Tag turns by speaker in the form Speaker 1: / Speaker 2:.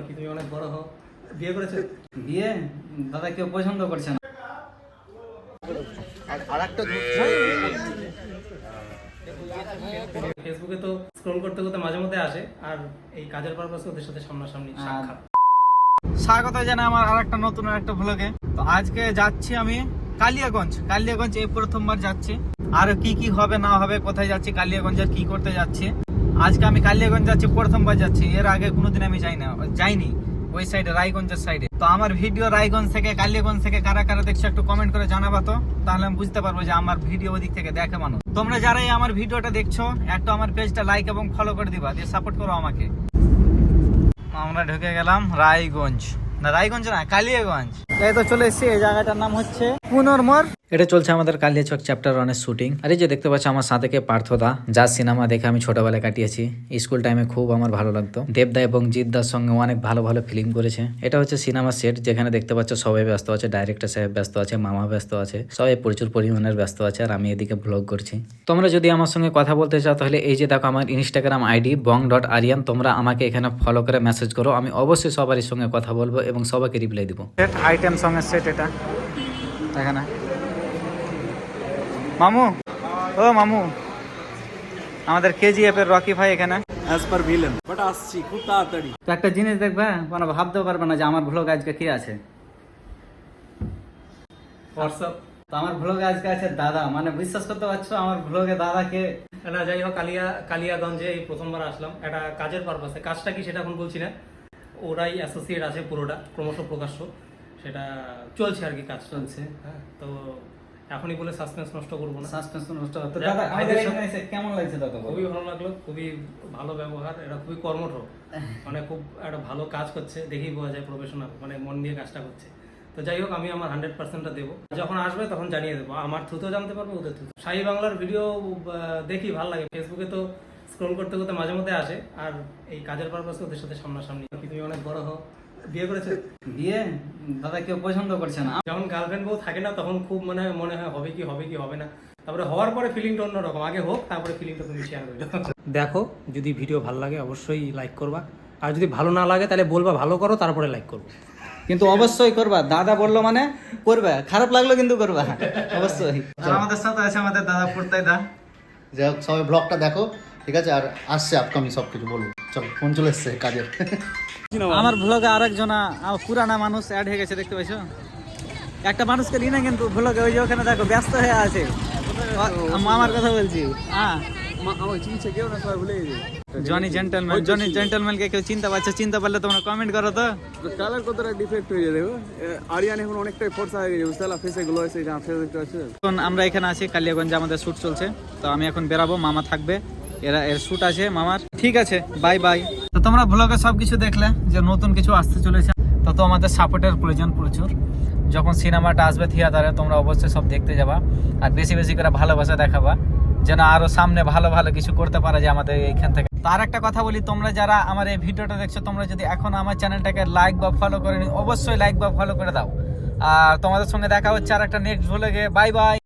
Speaker 1: কি তুমি অনেক বড় হও, বিয়ে করেছো?
Speaker 2: বিয়ে দাদা কেউ পছন্দ করছে না।
Speaker 1: ফেসবুকে তো স্ক্রল করতে করতে মাঝে মধ্যে আসে, আর এই কাজের পারপাসে ওদের সাথে সামনাসামনি সাক্ষাৎ।
Speaker 2: স্বাগত জানাই আমার আরেকটা নতুন একটা ভ্লগে। তো আজকে যাচ্ছি আমি কালিয়াগঞ্জ এই প্রথমবার যাচ্ছি। আর কি কি হবে না হবে, কোথায় যাচ্ছি, কালিয়াগঞ্জের কি করতে যাচ্ছি। আজকে আমি কালিয়াগঞ্জ যাচ্ছি, প্রথমবার যাচ্ছি। এর আগে কোনোদিন আমি যাইনি ওই সাইডে, রায়গঞ্জের সাইডে। তো আমার ভিডিও রায়গঞ্জ থেকে কালিয়াগঞ্জ থেকে কারা কারা দেখছো একটু কমেন্ট করে জানাবা তো, তাহলে আমি বুঝতে পারবো যে আমার ভিডিও ওদিক থেকে দেখে মানুষ। তোমরা যারাই আমার ভিডিওটা দেখছো একটু আমার পেজটা লাইক এবং ফলো করে দিবা, দিয়ে সাপোর্ট করো আমাকে। আমরা ঢুকে গেলাম রায়গঞ্জ, না রায়গঞ্জ না, কালিয়াগঞ্জ। এই তো চলে এসেছি। এই জায়গাটার নাম হচ্ছে পুনর্মোড়। এটা চলছে আমাদের কালিয়াচক চ্যাপ্টার 1 এর শুটিং। আর এই যে দেখতে পাচ্ছ আমার সাথে কে পার্থদা, যার সিনেমা দেখে আমি ছোটবেলায় কাটিয়েছি। স্কুল টাইমে খুব আমার ভালো লাগতো। দেবদা এবং জিৎদার সঙ্গে অনেক ভালো ভালো ফিল্ম করেছে। এটা হচ্ছে সিনেমা সেট, যেখানে দেখতে পাচ্ছ সবাই ব্যস্ত আছে, ডাইরেক্টর সাহেব ব্যস্ত আছে, মামা ব্যস্ত আছে, সবাই প্রচুর পরিমাণের ব্যস্ত আছে। আর আমি এদিকে ব্লগ করছি। তোমরা যদি আমার সঙ্গে কথা বলতে চাও তাহলে এই যে দেখো আমার ইনস্টাগ্রাম আইডি bong.aryan, তোমরা আমাকে এখানে ফলো করে মেসেজ করো। আমি অবশ্যই সবারই সঙ্গে কথা বলবো এবং সবাইকে রিপ্লাই দিব। সেট আইটেম সঙ্গে সেট এটা এখানে। মামু, ও মামু, আমাদের কেজিএফ এর রকি ভাই এখানে
Speaker 3: অ্যাজ পার ভিলেন, বাট আসছি খুব তাড়াতাড়ি।
Speaker 2: তো একটা জিনিস দেখবে, মানে ভাবতেও পারবে না যে আমার ভ্লগ আজকে কি আছে।
Speaker 1: হোয়াটসঅ্যাপ।
Speaker 2: তো আমার ভ্লগে আজকে আছে দাদা, মানে বিশ্বাস করতে পারছো আমার ভ্লগে দাদাকে।
Speaker 1: না যাই হোক, কালিয়াগঞ্জে এই প্রথমবার আসলাম একটা কাজের পারপাসে। কাজটা কি সেটা এখন বলছি না, ওরাই অ্যাসোসিয়েট আছে পুরোটা, ক্রমশ প্রকাশ্য সেটা চলছে আর কি, কাজ চলছে। হ্যাঁ, তো এখনই বলে সাসপেন্স নষ্ট করবো না।
Speaker 2: সাসপেন্স নষ্ট হতো। দাদা আমাদের এখানে এসে কেমন লাগছে দাদা?
Speaker 1: খুবই ভালো লাগলো, খুবই ভালো ব্যবহার, এটা খুবই কর্মঠ, মানে খুব একটা ভালো কাজ করছে, দেখেই বোঝা যায় প্রফেশনাল, মানে মন দিয়ে কাজটা করছে। তো যাই হোক, আমি আমার 100%টা দেবো। যখন আসবে তখন জানিয়ে দেবো, আমার থ্রুতেও জানতে পারবো, ওদের থ্রুতে। শাহী বাংলার ভিডিও দেখি, ভালো লাগে। ফেসবুকে তো স্ক্রল করতে করতে মাঝে মধ্যে আসে, আর এই কাজের পারপাসে ওদের সাথে সামনাসামনি। তুমি অনেক বড় হও, বিয়ে করেছো?
Speaker 2: বিয়ে দাদা কেউ পছন্দ করছে না।
Speaker 1: যখন গার্লফ্রেন্ড বউ থাকে না, তখন খুব মনে হয় হবে কি হবে না। তারপরে হওয়ার পরে ফিলিংটা অন্যরকম, আগে হোক তারপরে ফিলিংটা তুমি শেয়ার করবে। দেখো, যদি ভিডিও ভালো লাগে অবশ্যই লাইক করবা, আর যদি ভালো না লাগে তাহলে বলবা ভালো করো, তারপরে লাইক করবো।
Speaker 2: কিন্তু অবশ্যই করবা, দাদা বললো মানে করবে, খারাপ লাগলো কিন্তু করবা অবশ্যই। আর আমাদের সাথে আছে আমাদের দাদা ফুরতাই দা।
Speaker 4: যাই হোক, সবাই ব্লগটা দেখো, ঠিক আছে? আর আসছে আপকামিং সব কিছু বলবো। চলো, ফোন চলে এসছে কাজের।
Speaker 2: আমার ভ্লগে আরেকজনা পুরানা মানুষ অ্যাড হয়ে গেছে, দেখতে পাইছো? একটা মানুষকে নিয়ে না কিন্তু ভ্লগে, ওই যে ওখানে দেখো ব্যস্ত হয়ে আছে। আমার কথা বলছি, হ্যাঁ জনি জেন্টলম্যানকে কেউ চিনতে পারছে? চিনতে পারলে তোমরা কমেন্ট করো তো।
Speaker 3: কালার কতটা ডিফেক্ট হয়ে যায় দেখো। আরিয়ান এখন অনেকটাই ফর্সা হয়ে গেছে, বুঝতে পারলা? ফেসে গ্লো আছে, যা ফেস দেখতে আছে।
Speaker 2: এখন আমরা এখানে আছি কালিয়াগঞ্জে, আমাদের শুট চলছে। তো আমি এখন বেরাবো, মামা থাকবে, এর শুট আছে মামার। ঠিক আছে, বাই বাই। তো তোমরা ভ্লগে সবকিছু দেখলে যে নতুন কিছু আসতে চলেছে, তো আমাদের সাপোর্টের প্রয়োজন প্রচুর। যখন সিনেমাটা আসবে থিয়েটারে, তোমরা অবশ্যই সব দেখতে যাবা, আর বেশি বেশি করে ভালোবাসা দেখাবা, যেন আরো সামনে ভালো ভালো কিছু করতে পারা যায় আমাদের এইখান থেকে। তার একটা কথা বলি, তোমরা যারা আমার এই ভিডিওটা দেখছো, তোমরা যদি এখন আমার চ্যানেলটাকে লাইক বা ফলো করে নি, অবশ্যই লাইক বা ফলো করে দাও। আর তোমাদের সঙ্গে দেখা হচ্ছে আর একটা নেক্সট ভ্লগে। Bye bye.